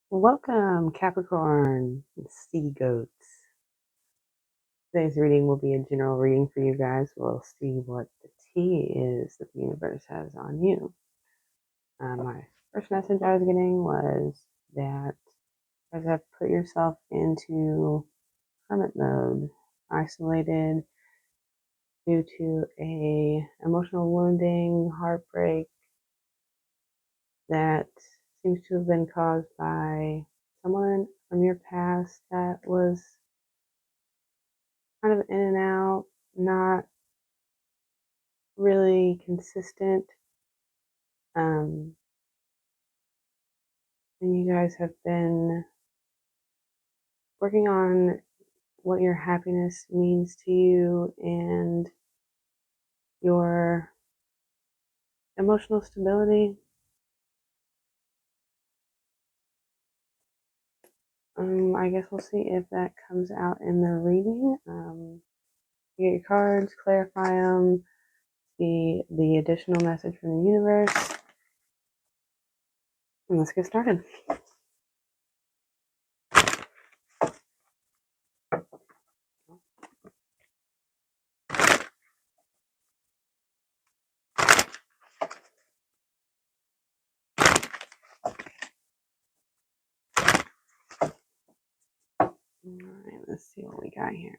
Welcome, Capricorn Sea Goats. Today's reading will be a general reading for you guys. We'll see what the tea is that the universe has on you. My first message I was getting was that you guys have put yourself into hermit mode, isolated due to a emotional wounding, heartbreak that seems to have been caused by someone from your past that was kind of in and out, not really consistent. And you guys have been working on what your happiness means to you and your emotional stability. I guess we'll see if that comes out in the reading. You get your cards, clarify them, see the additional message from the universe, and let's get started. All right, let's see what we got here.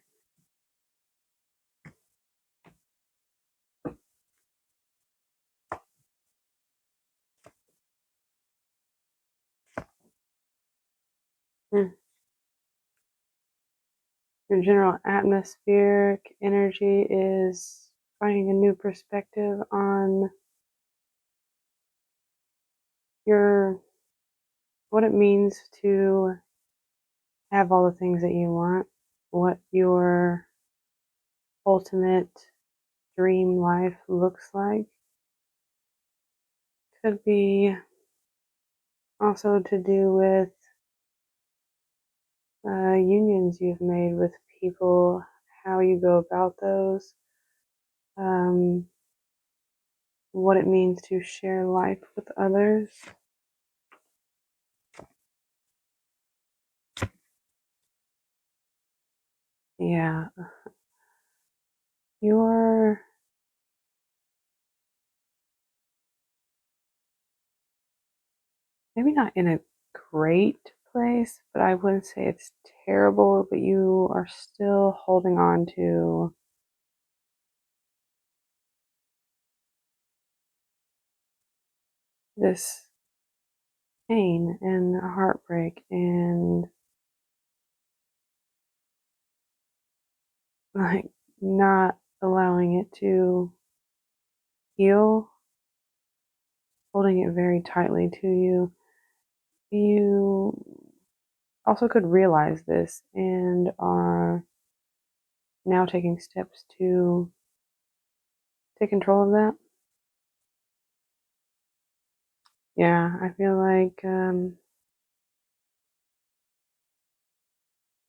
Your general atmospheric energy is finding a new perspective on what it means to have all the things that you want, what your ultimate dream life looks like. Could be also to do with unions you've made with people, how you go about those, what it means to share life with others. Yeah. You're maybe not in a great place, but I wouldn't say it's terrible, but you are still holding on to this pain and heartbreak and like not allowing it to heal, holding it very tightly to you. You also could realize this and are now taking steps to take control of that. Yeah, I feel like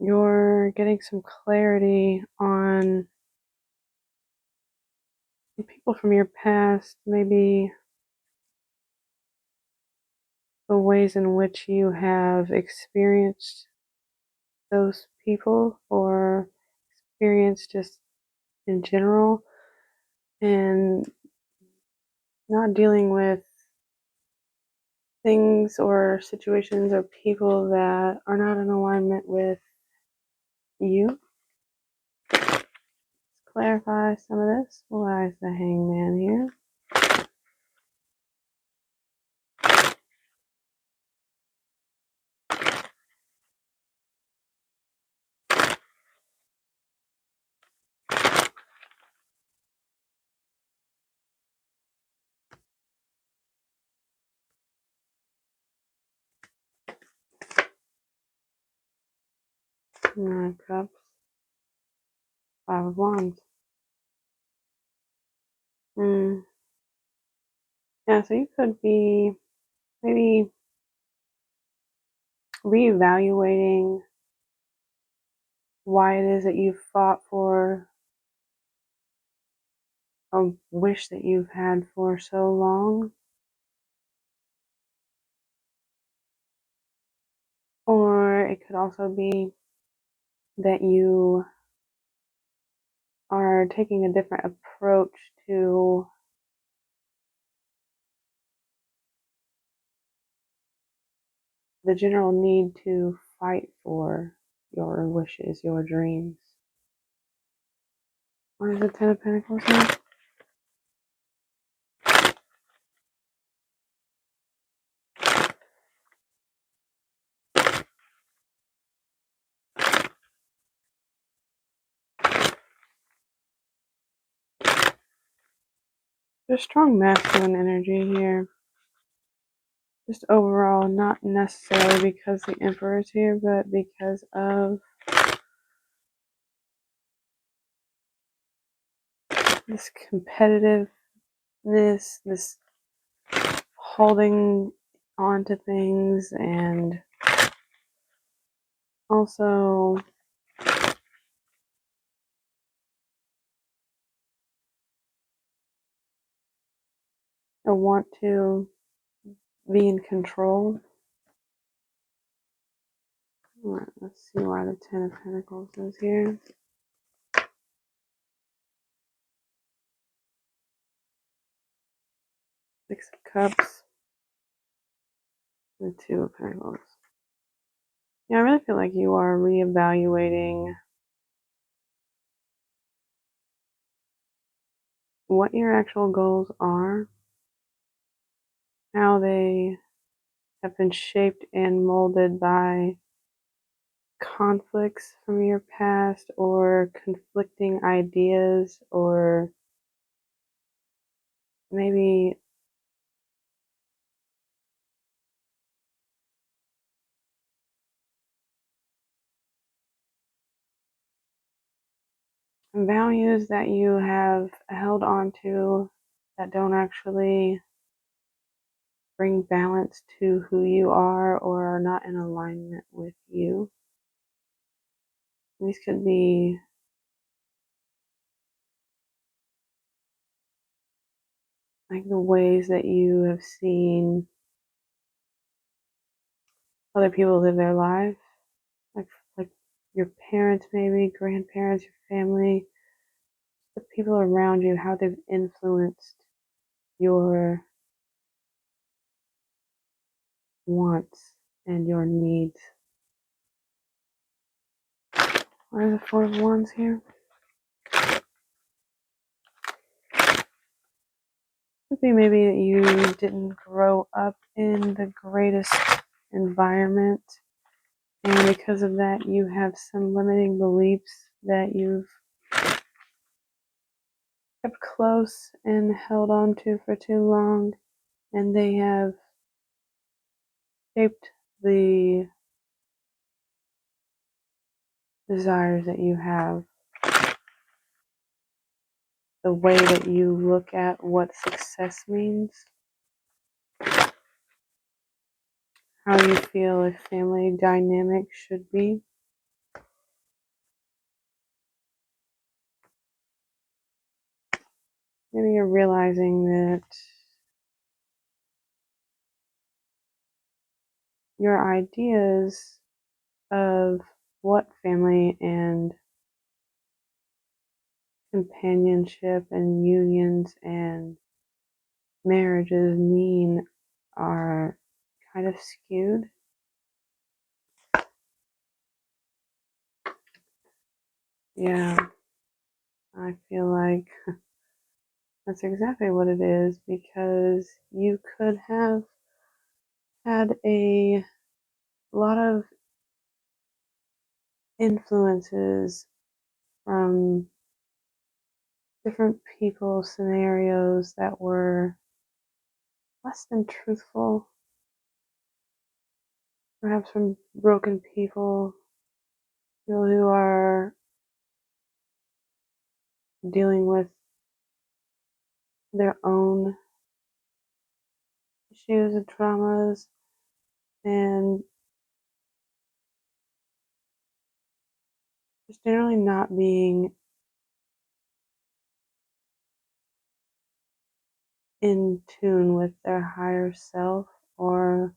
you're getting some clarity on people from your past, maybe the ways in which you have experienced those people or experienced just in general, and not dealing with things or situations or people that are not in alignment with you. Let's clarify some of this. Why is the Hangman here? Nine of Cups, Five of Wands. Yeah, so you could be maybe reevaluating why it is that you've fought for a wish that you've had for so long. it could also be that you are taking a different approach to the general need to fight for your wishes, your dreams. What is the Ten of Pentacles here? There's strong masculine energy here. Just overall, not necessarily because the Emperor's here, but because of this competitiveness, this holding on to things, and also a want to be in control. All right, let's see why the Ten of Pentacles is here. Six of Cups. The Two of Pentacles. Yeah, I really feel like you are reevaluating what your actual goals are, how they have been shaped and molded by conflicts from your past or conflicting ideas, or maybe values that you have held on to that don't actually bring balance to who you are or are not in alignment with you. These could be like the ways that you have seen other people live their lives, like your parents, maybe grandparents, your family, the people around you, how they've influenced your wants and your needs. What are the Four of Wands here? Could be maybe that you didn't grow up in the greatest environment, and because of that you have some limiting beliefs that you've kept close and held on to for too long, and they have shaped the desires that you have, the way that you look at what success means, how you feel a family dynamic should be. Maybe you're realizing that your ideas of what family and companionship and unions and marriages mean are kind of skewed. Yeah, I feel like that's exactly what it is, because you could have had a lot of influences from different people, scenarios that were less than truthful, perhaps from broken people, people who are dealing with their own issues and traumas, and just generally not being in tune with their higher self, or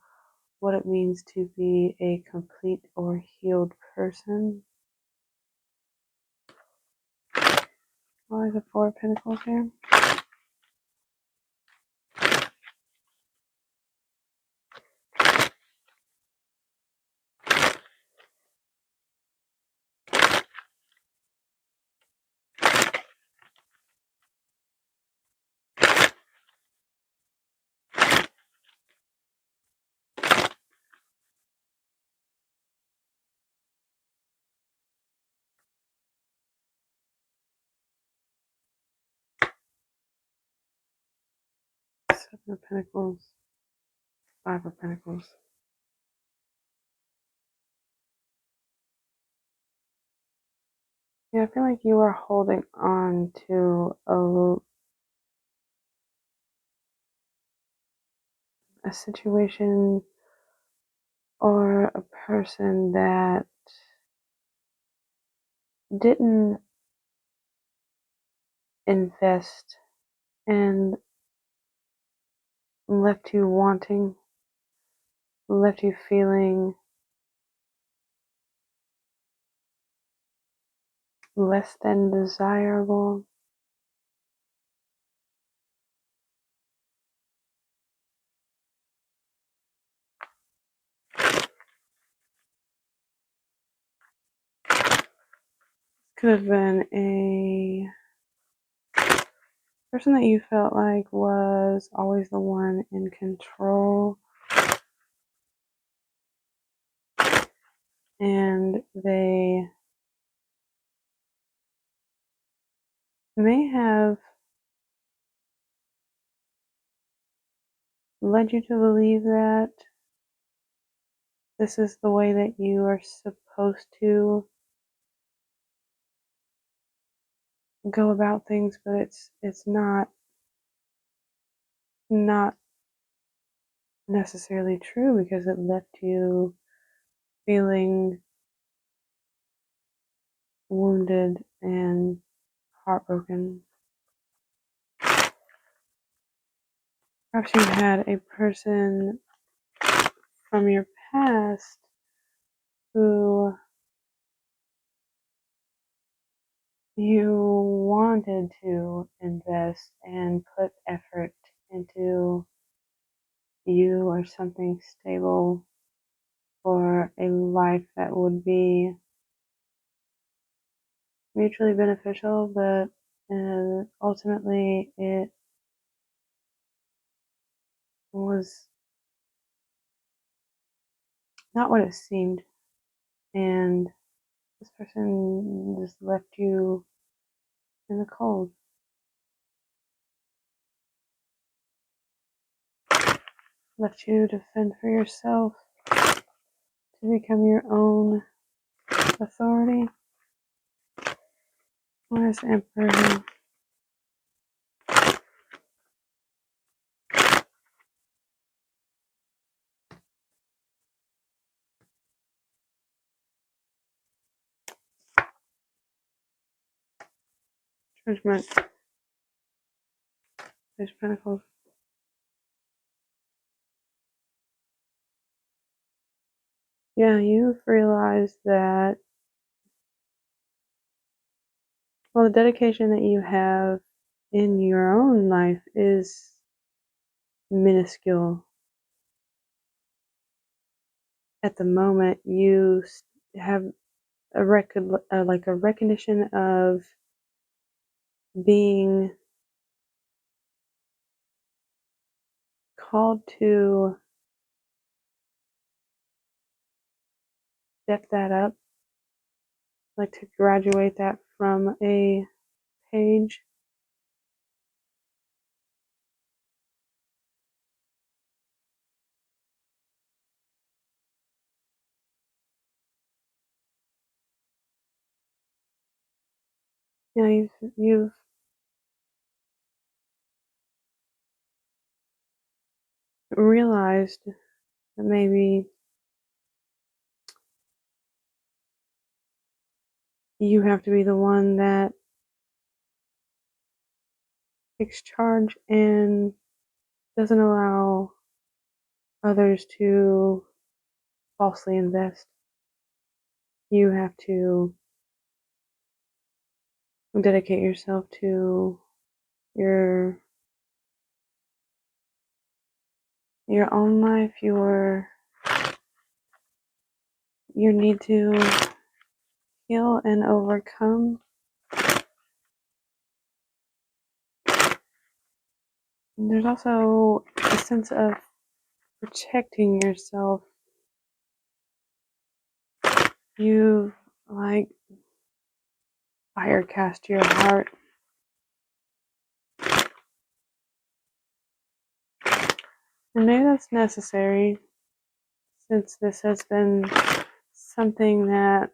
what it means to be a complete or healed person. Why is the Four of Pentacles here? Seven of Pentacles, Five of Pentacles. Yeah, I feel like you are holding on to a situation or a person that didn't invest and left you wanting, left you feeling less than desirable. Could have been a person that you felt like was always the one in control, and they may have led you to believe that this is the way that you are supposed to go about things, but it's not necessarily true, because it left you feeling wounded and heartbroken. Perhaps you had a person from your past who you wanted to invest and put effort into you or something stable, or a life that would be mutually beneficial, but ultimately it was not what it seemed, and this person just left you in the cold, left you to fend for yourself, to become your own authority. What is Emperor here? Judgment. There's Pentacles. Yeah, you've realized that, well, the dedication that you have in your own life is minuscule. At the moment, you have a like a recognition of being called to step that up, like to graduate that from a page. You know, you've realized that maybe you have to be the one that takes charge and doesn't allow others to falsely invest. You have to dedicate yourself to your own life, your need to heal and overcome. And there's also a sense of protecting yourself. You've like fire cast your heart. And maybe that's necessary, since this has been something that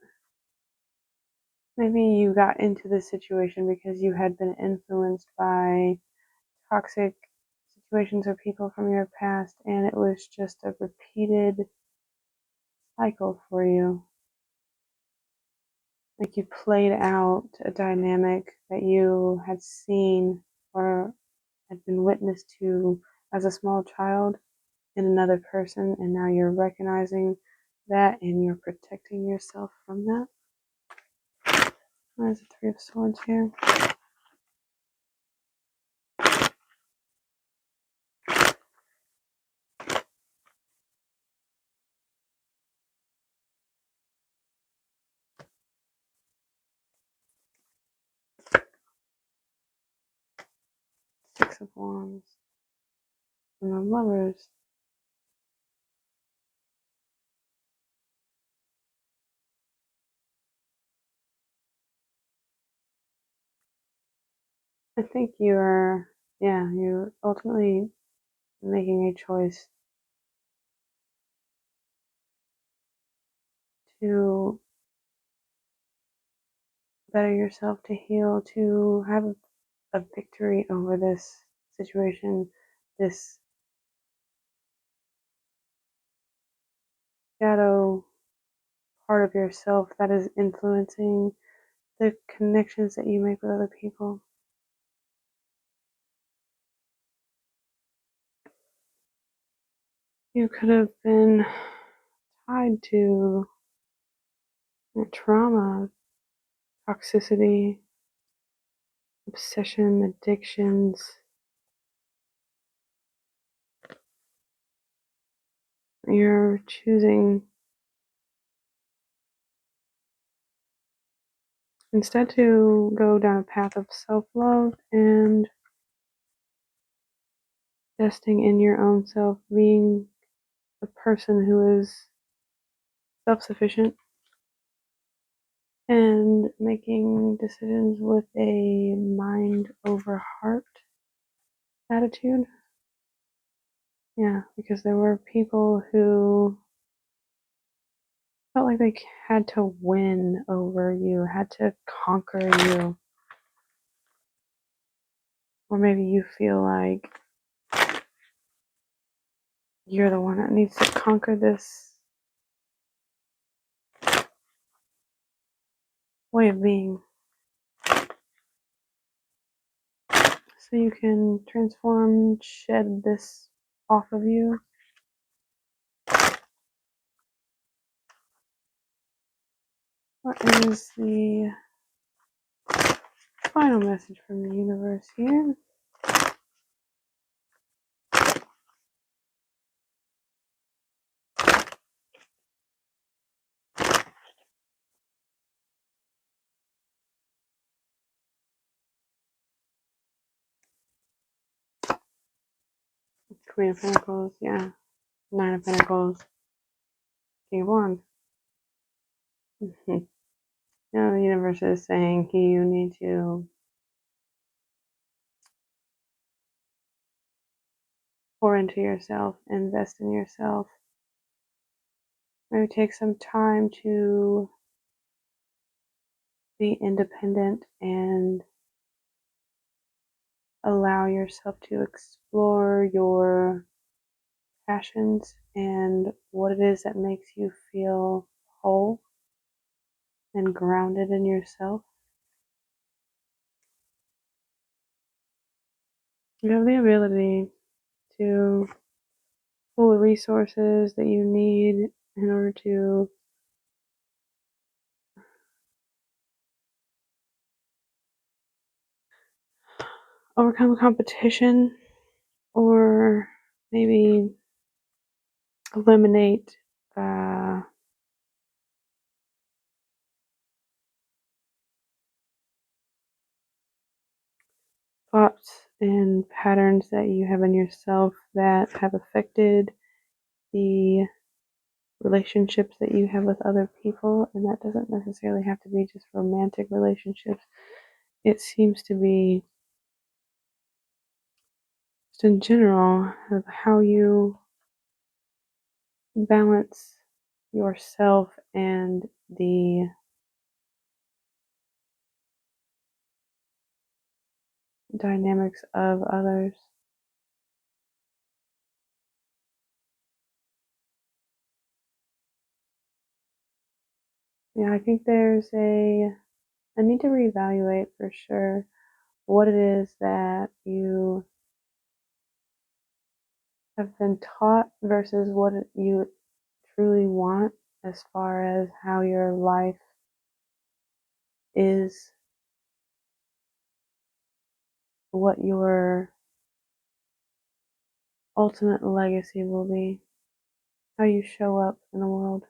maybe you got into this situation because you had been influenced by toxic situations or people from your past, and it was just a repeated cycle for you. Like you played out a dynamic that you had seen or had been witness to as a small child in another person, and now you're recognizing that and you're protecting yourself from that. There's the Three of Swords here. Six of Wands. And the Lovers. I think you're ultimately making a choice to better yourself, to heal, to have a victory over this situation, this shadow part of yourself that is influencing the connections that you make with other people. You could have been tied to trauma, toxicity, obsession, addictions. You're choosing instead to go down a path of self-love and investing in your own self, being a person who is self-sufficient and making decisions with a mind over heart attitude. Yeah, because there were people who felt like they had to win over you, had to conquer you. Or maybe you feel like you're the one that needs to conquer this way of being, so you can transform, shed this off of you. What is the final message from the universe here? Queen of Pentacles, yeah. Nine of Pentacles, King of Wands. Now the universe is saying you need to pour into yourself, invest in yourself. Maybe take some time to be independent and allow yourself to explore your passions and what it is that makes you feel whole and grounded in yourself. You have the ability to pull the resources that you need in order to overcome competition or maybe eliminate thoughts and patterns that you have in yourself that have affected the relationships that you have with other people. And that doesn't necessarily have to be just romantic relationships. It seems to be just in general of how you balance yourself and the dynamics of others. Yeah, I think I need to reevaluate for sure what it is that you have been taught versus what you truly want as far as how your life is, what your ultimate legacy will be, how you show up in the world.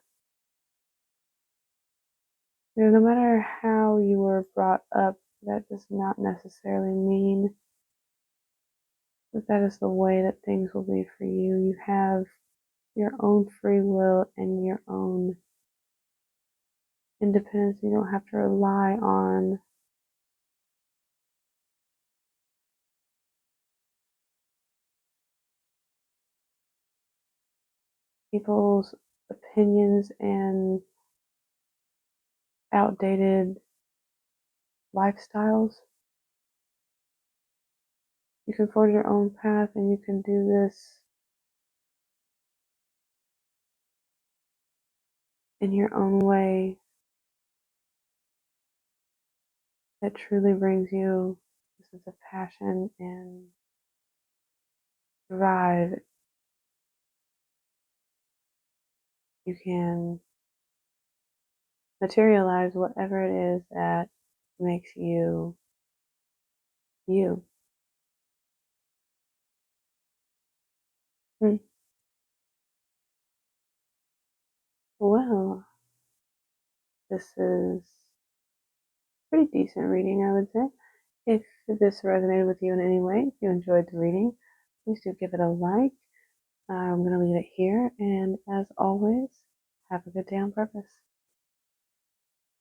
You know, no matter how you were brought up, that does not necessarily mean that that is the way that things will be for you. You have your own free will and your own independence. You don't have to rely on people's opinions and outdated lifestyles. You can forge your own path and you can do this in your own way that truly brings you a sense of passion and drive. You can materialize whatever it is that makes you you. Hmm. Well, this is pretty decent reading, I would say. If this resonated with you in any way, if you enjoyed the reading, please do give it a like. I'm going to leave it here, and as always, have a good day on purpose.